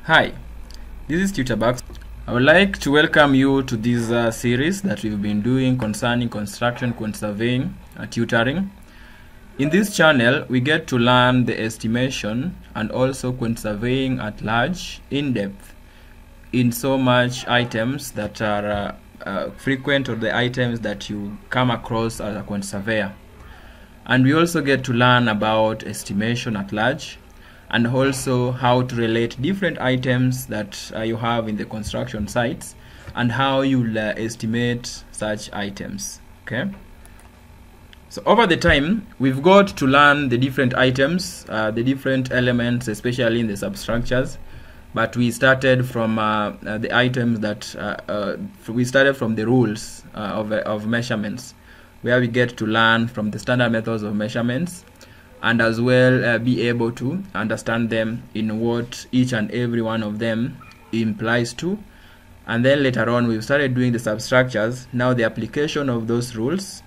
Hi, this is TutorBucks. I would like to welcome you to this series that we've been doing concerning construction, surveying, tutoring. In this channel, we get to learn the estimation and also surveying at large, in depth, in so much items that are frequent, or the items that you come across as a surveyor. And we also get to learn about estimation at large, and also how to relate different items that you have in the construction sites and how you estimate such items. Okay, so over the time we've got to learn the different items, the different elements, especially in the substructures. But we started from the items that we started from the rules of measurements, where we get to learn from the standard methods of measurements, and as well be able to understand them in what each and every one of them implies to. And then later on we've started doing the substructures, now the application of those rules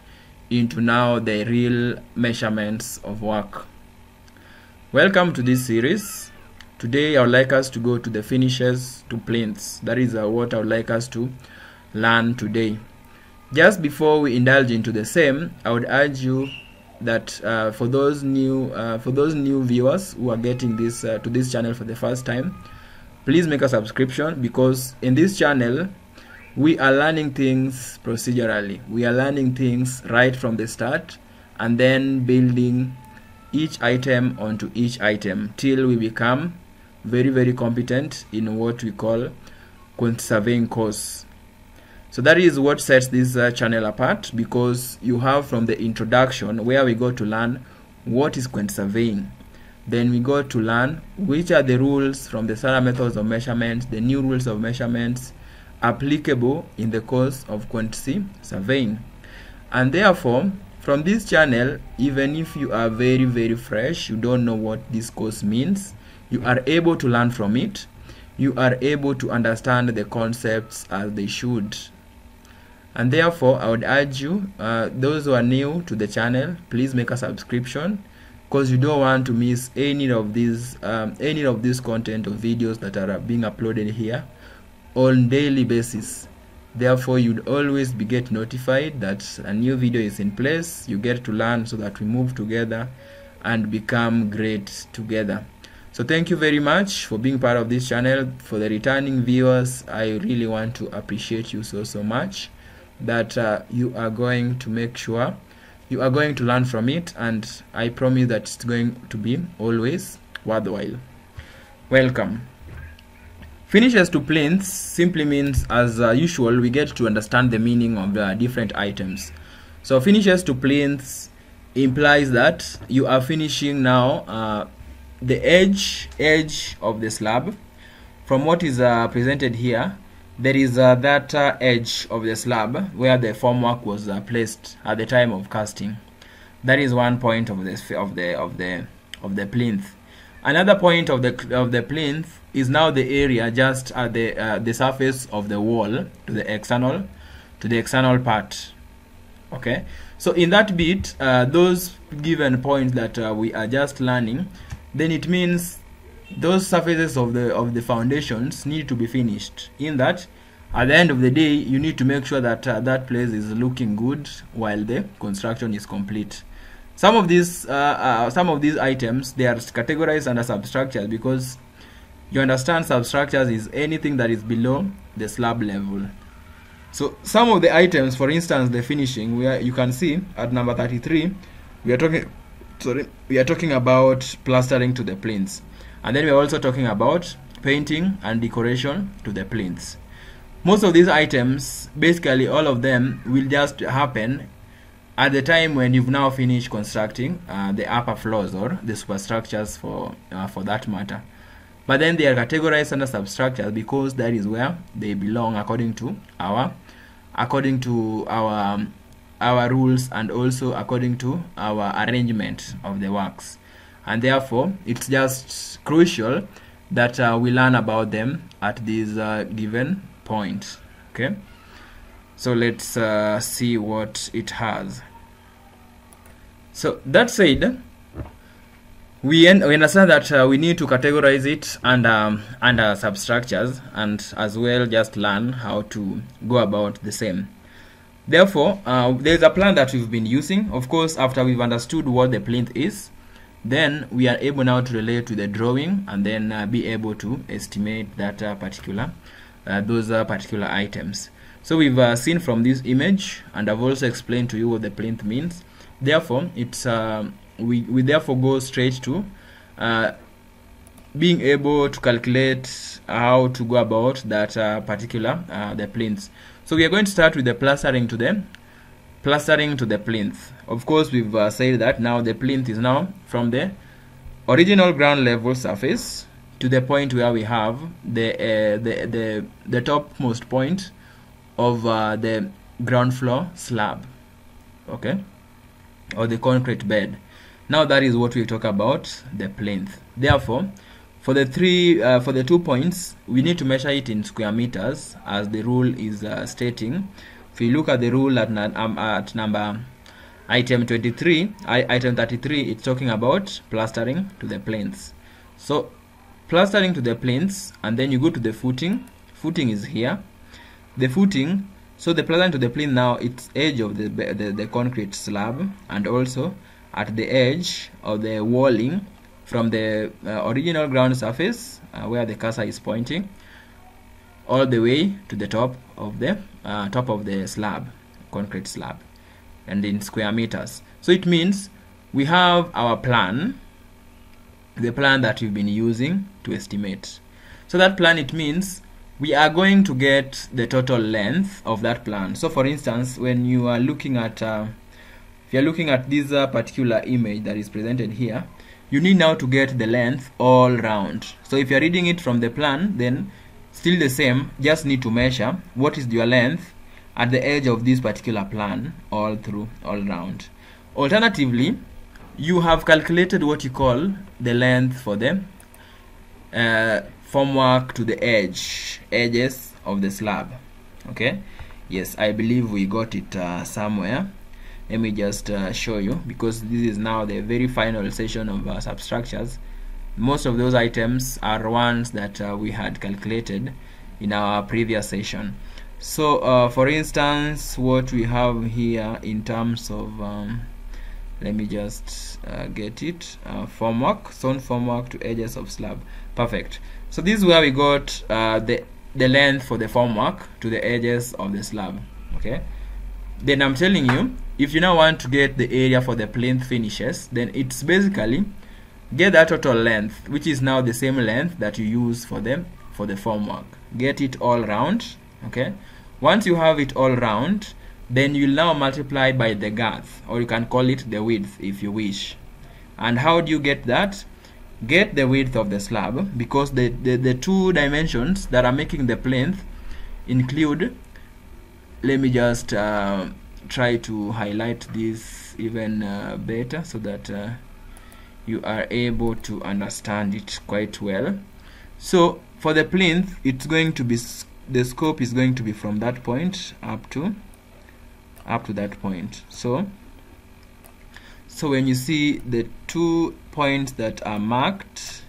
into now the real measurements of work. Welcome to this series. Today I would like us to go to the finishes to plinths. That is what I would like us to learn today. Just before we indulge into the same, I would urge you that for those new viewers who are getting this to this channel for the first time, please make a subscription, because in this channel we are learning things procedurally. We are learning things right from the start, and then building each item onto each item till we become very competent in what we call surveying course. So that is what sets this channel apart, because you have from the introduction, where we go to learn what is surveying. Then we go to learn which are the rules from the standard methods of measurements, the new rules of measurements applicable in the course of surveying. And therefore, from this channel, even if you are very fresh, you don't know what this course means, you are able to learn from it. You are able to understand the concepts as they should. And therefore, I would urge you, those who are new to the channel, please make a subscription, because you don't want to miss any of these content or videos that are being uploaded here on daily basis. Therefore, you'd always get notified that a new video is in place. You get to learn so that we move together and become great together. So thank you very much for being part of this channel. For the returning viewers, I really want to appreciate you so much, that you are going to make sure you are going to learn from it, and I promise that it's going to be always worthwhile. Welcome. Finishes to plinths simply means, as usual, we get to understand the meaning of the different items. So finishes to plinths implies that you are finishing now the edge of the slab. From what is presented here, there is that edge of the slab where the formwork was placed at the time of casting. That is one point of the plinth. Another point of the plinth is now the area just at the surface of the wall to the external part. Okay, so in that bit, those given points that we are just learning, then it means those surfaces of the foundations need to be finished. In that, at the end of the day, you need to make sure that that place is looking good while the construction is complete. Some of these items, they are categorized under substructures, because you understand substructures is anything that is below the slab level. So some of the items, for instance, the finishing, where you can see at number 33, we are talking about plastering to the plinths. And then we are also talking about painting and decoration to the plinths. Most of these items, basically all of them, will just happen at the time when you've now finished constructing the upper floors or the superstructures for that matter. But then they are categorized under substructures because that is where they belong according to our rules, and also according to our arrangement of the works. And therefore, it's just crucial that we learn about them at this given point. Okay, so let's see what it has. So that said, we understand that we need to categorize it under substructures, and as well just learn how to go about the same. Therefore, there's a plan that we've been using. Of course, after we've understood what the plinth is, then we are able now to relate to the drawing and then be able to estimate that particular items. So we've seen from this image, and I've also explained to you what the plinth means. Therefore, it's we therefore go straight to being able to calculate how to go about that particular the plinths. So we are going to start with the plastering to the plinth. Of course, we've said that now the plinth is now from the original ground level surface to the point where we have the topmost point of the ground floor slab, okay, or the concrete bed. Now that is what we talk about the plinth. Therefore, for the 2 points, we need to measure it in square meters, as the rule is stating. If you look at the rule at number item 33, item 33, it's talking about plastering to the plinths. So plastering to the plinths, and then you go to the footing. Footing is here. The footing, so the plastering to the plinth now, it's edge of the concrete slab, and also at the edge of the walling from the original ground surface where the cursor is pointing, all the way to the top of the slab, concrete slab, and in square meters. So it means we have our plan, the plan that we've been using to estimate. So that plan, it means we are going to get the total length of that plan. So for instance, when you are looking at if you're looking at this particular image that is presented here, you need now to get the length all round. So if you're reading it from the plan, then still the same, just need to measure what is your length at the edge of this particular plan all round. Alternatively, you have calculated what you call the length for the formwork to the edges of the slab. Okay, yes, I believe we got it somewhere. Let me just show you, because this is now the very final session of substructures. Most of those items are ones that we had calculated in our previous session. So for instance, what we have here in terms of let me just get it, formwork, stone formwork to edges of slab. Perfect. So this is where we got the length for the formwork to the edges of the slab. Okay, then I'm telling you, if you now want to get the area for the plinth finishes, then it's basically get that total length, which is now the same length that you use for the formwork. Get it all round. Okay, once you have it all round, then you'll now multiply by the girth, or you can call it the width if you wish. And how do you get that? Get the width of the slab, because the 2 dimensions that are making the plinth include, let me just try to highlight this even better so that you are able to understand it quite well. So for the plinth, it's going to be, the scope is going to be from that point up to that point. So when you see the 2 points that are marked,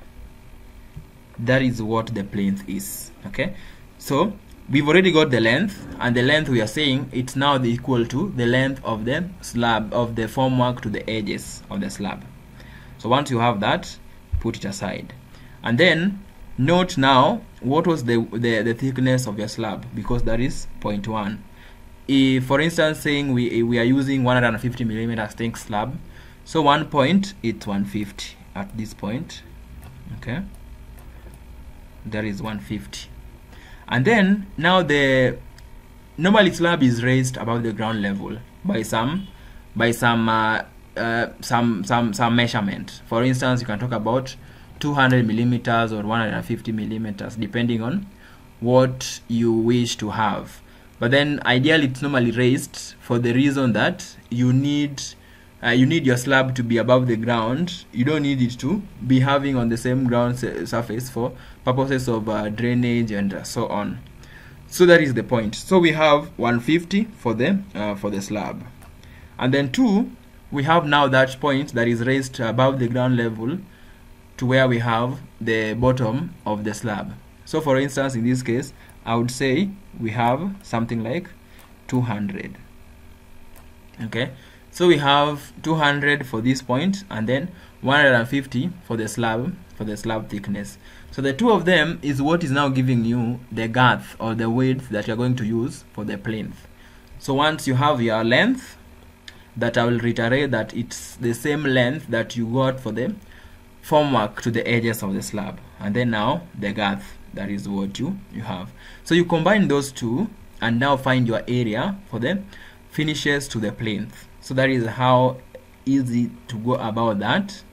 that is what the plinth is. Okay, so we've already got the length, and the length we are saying it's now equal to the length of the slab, of the formwork to the edges of the slab. So once you have that, put it aside, and then note now what was the thickness of your slab, because that is 0.1. If for instance saying we are using 150 millimeters thick slab, so 1 point, it's 150 at this point. Okay, that is 150. And then now the normally slab is raised above the ground level by some measurement. For instance, you can talk about 200 millimeters or 150 millimeters, depending on what you wish to have. But then ideally it's normally raised for the reason that you need your slab to be above the ground. You don't need it to be having on the same ground surface for purposes of drainage and so on. So that is the point. So we have 150 for the slab, and then 2, we have now that point that is raised above the ground level to where we have the bottom of the slab. So for instance, in this case, I would say we have something like 200. Okay, so we have 200 for this point, and then 150 for the slab thickness. So the two of them is what is now giving you the girth or the width that you're going to use for the plinth. So once you have your length, that I will reiterate that it's the same length that you got for the formwork to the edges of the slab, and then now the girth, that is what you have. So you combine those two and now find your area for the finishes to the plinth. So that is how easy to go about that,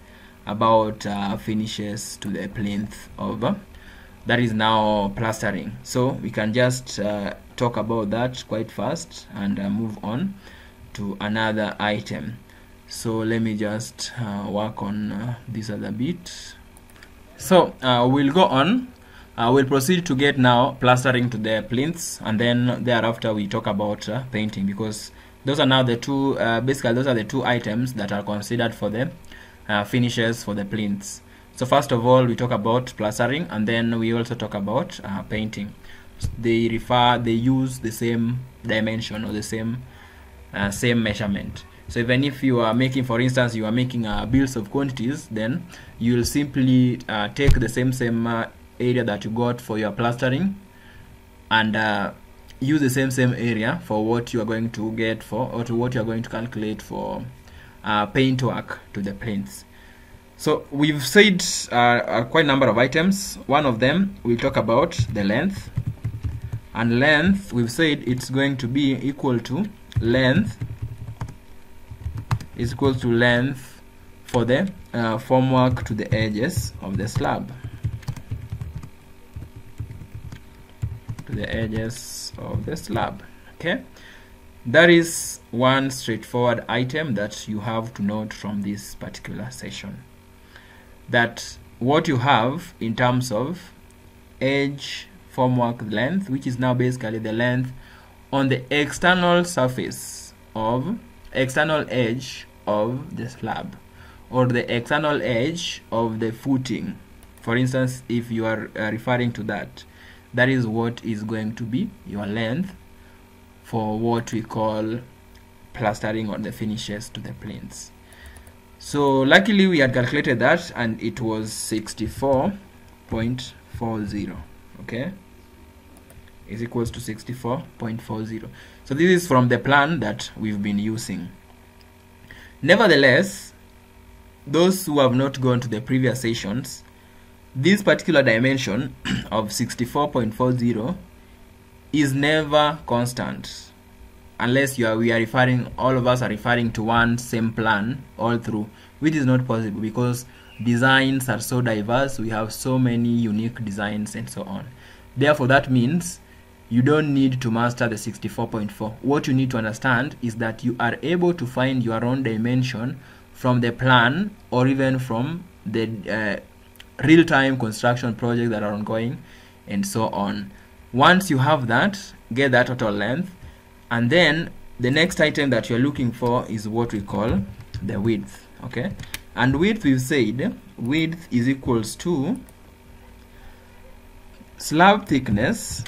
about finishes to the plinth of that is now plastering. So we can just talk about that quite fast and move on to another item. So let me just work on this other bit. So we'll go on. We'll proceed to get now plastering to the plinths, and then thereafter we talk about painting, because those are now the two basically those are the two items that are considered for the finishes for the plinths. So first of all, we talk about plastering, and then we also talk about painting. They use the same dimension or the same measurement. So even if you are making, for instance, you are making bills of quantities, then you will simply take the same area that you got for your plastering and use the same area for what you are going to get for, or to what you are going to calculate for paint work to the plinths. So we've said quite a number of items. One of them we'll talk about the length, and length we've said it's going to be equal to length for the formwork to the edges of the slab. Okay, that is one straightforward item that you have to note from this particular session, that what you have in terms of edge formwork length, which is now basically the length on the external surface of external edge of the slab, or the external edge of the footing. For instance, if you are referring to that, that is what is going to be your length for what we call plastering or the finishes to the plinths. So luckily we had calculated that, and it was 64.40. okay, is equals to 64.40. So this is from the plan that we've been using. Nevertheless, those who have not gone to the previous sessions, this particular dimension of 64.40 is never constant, unless we are referring, all of us are referring to one same plan all through, which is not possible because designs are so diverse. We have so many unique designs and so on. Therefore, that means you don't need to master the 64.4. What you need to understand is that you are able to find your own dimension from the plan, or even from the real-time construction projects that are ongoing and so on. Once you have that, get that total length, and then the next item that you're looking for is what we call the width. Okay, and width, we've said width is equals to slab thickness,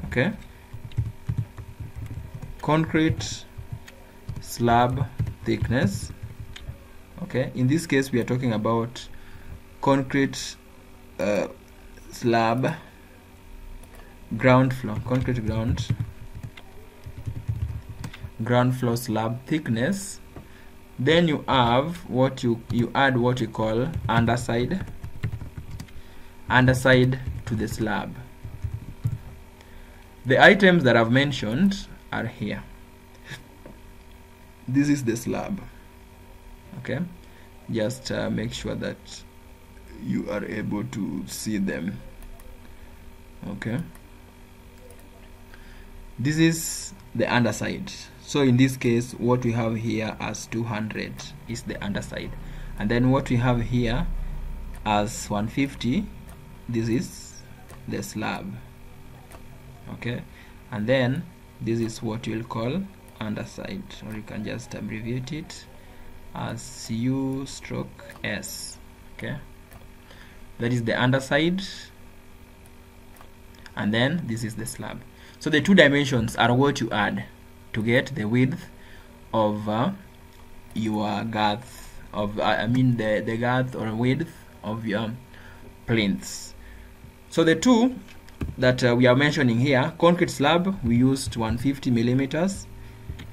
okay, concrete slab thickness. Okay, in this case we are talking about concrete slab ground floor, concrete ground floor slab thickness. Then you have what you add what you call underside to the slab. The items that I've mentioned are here. This is the slab. Okay, just make sure that you are able to see them. Okay, this is the underside. So in this case, what we have here as 200 is the underside, and then what we have here as 150, this is the slab. Okay, and then this is what you'll call underside, or you can just abbreviate it as U/S. Okay, that is the underside, and then this is the slab. So the 2 dimensions are what you add to get the width of your girth of the girth or width of your plinths. So the 2 that we are mentioning here, concrete slab, we used 150 millimeters,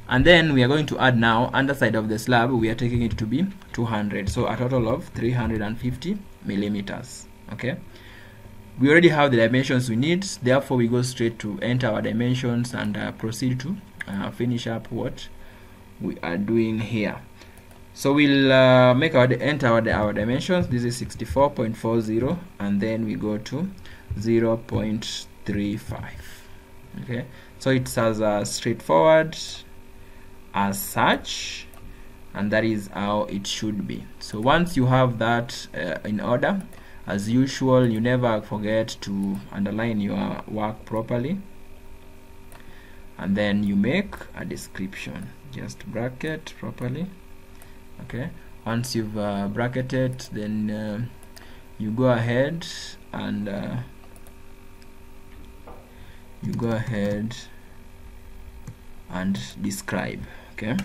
and then we are going to add now underside of the slab, we are taking it to be 200, so a total of 350 millimeters. Okay, we already have the dimensions we need, therefore we go straight to enter our dimensions and proceed to finish up what we are doing here. So we'll enter our dimensions. This is 64.40, and then we go to 0.35. Okay, so it's as straightforward as such, and that is how it should be. So once you have that in order, as usual, you never forget to underline your work properly, and then you make a description, just bracket properly. Okay, once you've bracketed, then you go ahead and describe. Okay,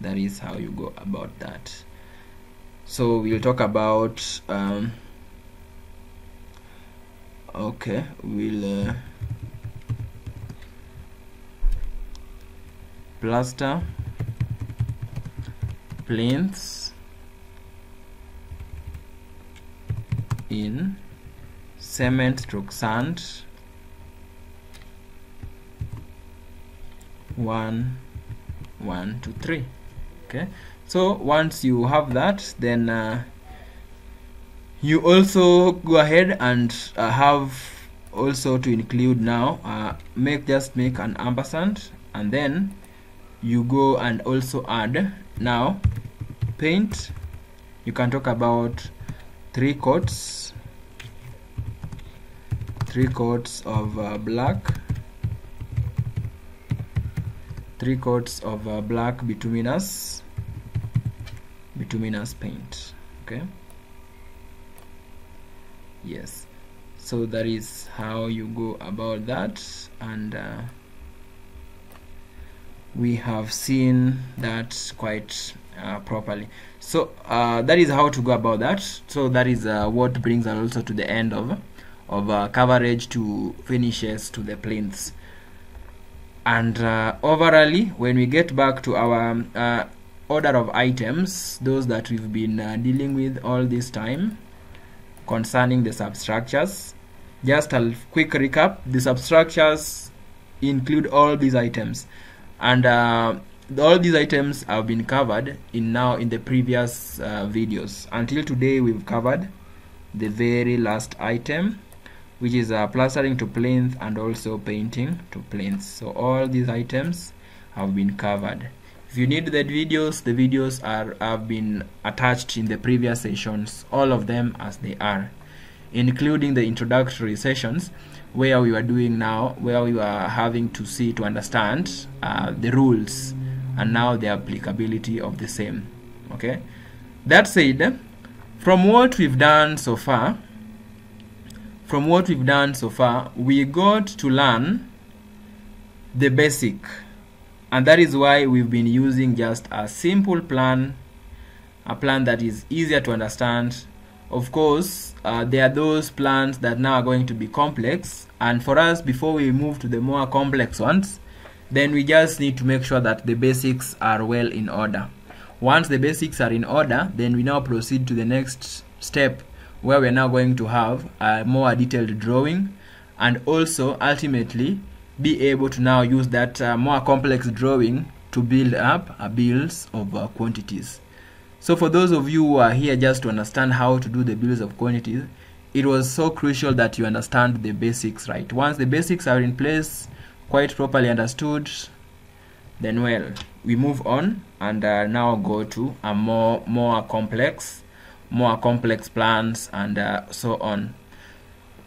that is how you go about that. So we'll talk about okay, we'll plaster plinths in cement stroke sand 1, 1, 2, 3. Okay, so once you have that, then you also go ahead and have also to include now just make an ampersand, and then you go and also add now paint. You can talk about 3 coats of black, 3 coats of black bituminous paint. Okay, yes, so that is how you go about that, and we have seen that quite properly. So that is how to go about that. So that is what brings us also to the end of coverage to finishes to the plinths. And overall, when we get back to our order of items, those that we've been dealing with all this time concerning the substructures, just a quick recap. The substructures include all these items, and all these items have been covered in the previous videos. Until today, we've covered the very last item, which is plastering to plinth and also painting to plinths. So all these items have been covered. If you need the videos have been attached in the previous sessions, all of them as they are, including the introductory sessions where we were having to see to understand the rules and now the applicability of the same. Okay, that said, from what we've done so far, we got to learn the basic, and that is why we've been using just a simple plan, a plan that is easier to understand. Of course, there are those plans that now are going to be complex, and for us, before we move to the more complex ones, then we just need to make sure that the basics are well in order. Once the basics are in order, then we now proceed to the next step, where we're now going to have a more detailed drawing, and also ultimately be able to now use that more complex drawing to build up bills of quantities. So for those of you who are here just to understand how to do the bills of quantities, it was so crucial that you understand the basics, right? Once the basics are in place, quite properly understood, then well, we move on and now go to a more complex plans and so on.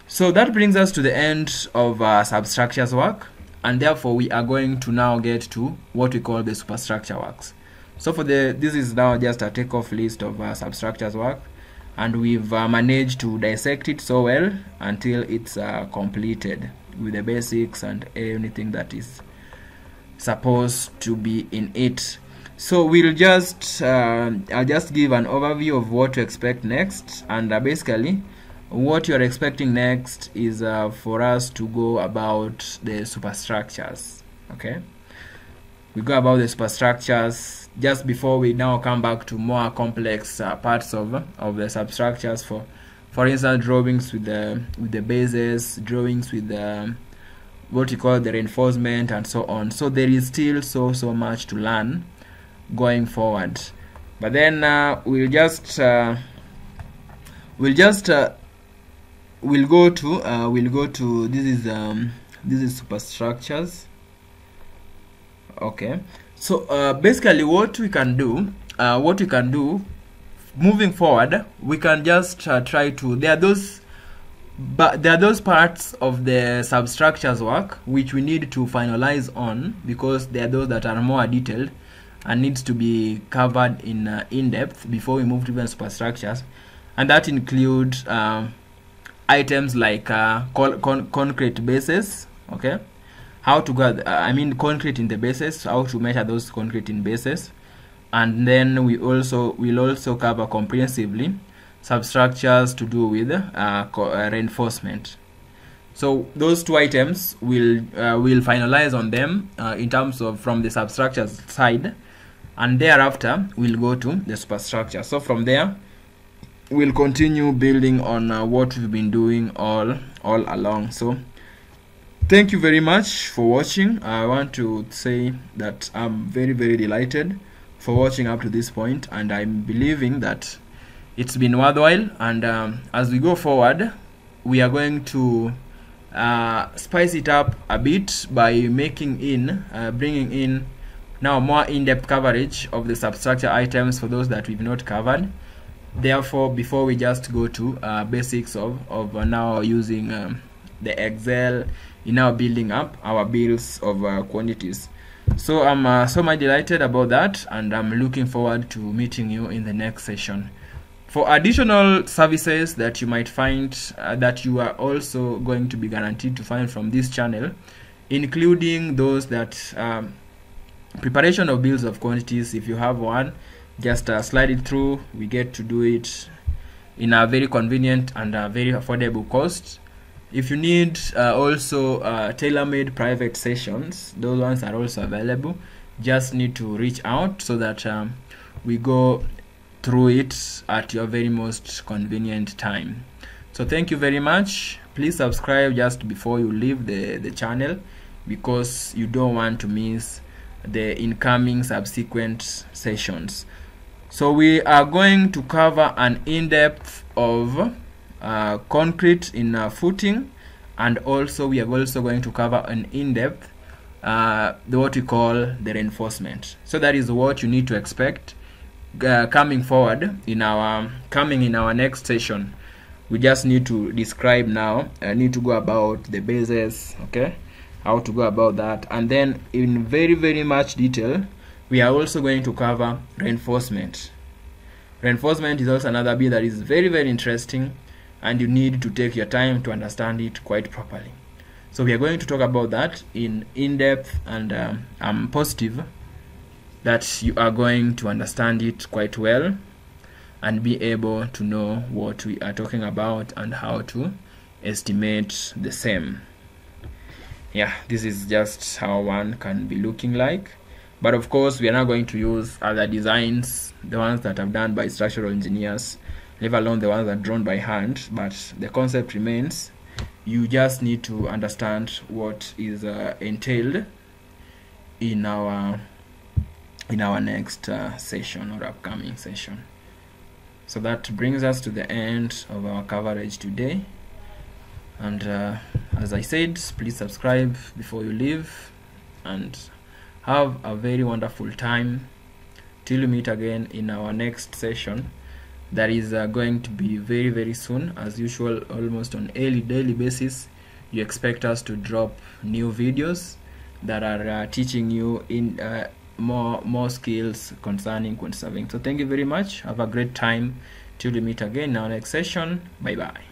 So that brings us to the end of substructures work, and therefore we are going to now get to what we call the superstructure works. So this is now just a takeoff list of substructures work, and we've managed to dissect it so well until it's completed with the basics and anything that is supposed to be in it. So we'll just I'll just give an overview of what to expect next, and basically what you're expecting next is for us to go about the superstructures. Okay, we go about the superstructures just before we now come back to more complex parts of the substructures. For instance, drawings with the bases, drawings with the what you call the reinforcement, and so on. So there is still so much to learn going forward. But then we'll go to this is superstructures. Okay, so basically what we can do moving forward, we can just try to, there are those parts of the substructures work which we need to finalize on, because they are those that are more detailed and needs to be covered in depth before we move to even superstructures, and that includes items like concrete bases. Okay, how to go concrete in the bases, how to measure those concrete in bases, and then we'll also cover comprehensively substructures to do with reinforcement. So those two items we'll finalize on them in terms of from the substructures side, and thereafter we'll go to the superstructure. So from there we'll continue building on what we've been doing all along. So thank you very much for watching. I want to say that I'm very delighted for watching up to this point, and I'm believing that it's been worthwhile. And as we go forward, we are going to spice it up a bit by bringing in now more in-depth coverage of the substructure items for those that we've not covered. Therefore, before we just go to basics of now using the Excel in now building up our bills of quantities. So I'm so much delighted about that, and I'm looking forward to meeting you in the next session. For additional services that you might find that you are also going to be guaranteed to find from this channel, including those that preparation of bills of quantities, if you have one, just slide it through. We get to do it in a very convenient and very affordable cost. If you need also tailor-made private sessions, those ones are also available. Just need to reach out so that we go through it at your very most convenient time. So thank you very much. Please subscribe just before you leave the channel, because you don't want to miss the incoming subsequent sessions. So we are going to cover an in-depth of concrete in footing, and also we are also going to cover an in-depth what we call the reinforcement. So that is what you need to expect coming forward in our next session. We just need to describe now, need to go about the bases, okay, how to go about that, and then in very much detail we are also going to cover reinforcement. Reinforcement is also another bit that is very interesting, and you need to take your time to understand it quite properly. So we are going to talk about that in depth, and I'm positive that you are going to understand it quite well and be able to know what we are talking about and how to estimate the same. Yeah, this is just how one can be looking like. But of course, we are not going to use other designs, the ones that are done by structural engineers, leave alone the ones that are drawn by hand. But the concept remains. You just need to understand what is entailed in our next session or upcoming session. So that brings us to the end of our coverage today. And as I said, please subscribe before you leave, and have a very wonderful time till we meet again in our next session. That is going to be very soon. As usual, almost on a daily basis, you expect us to drop new videos that are teaching you in more skills concerning quantity surveying. So thank you very much. Have a great time Till we meet again in our next session. Bye bye.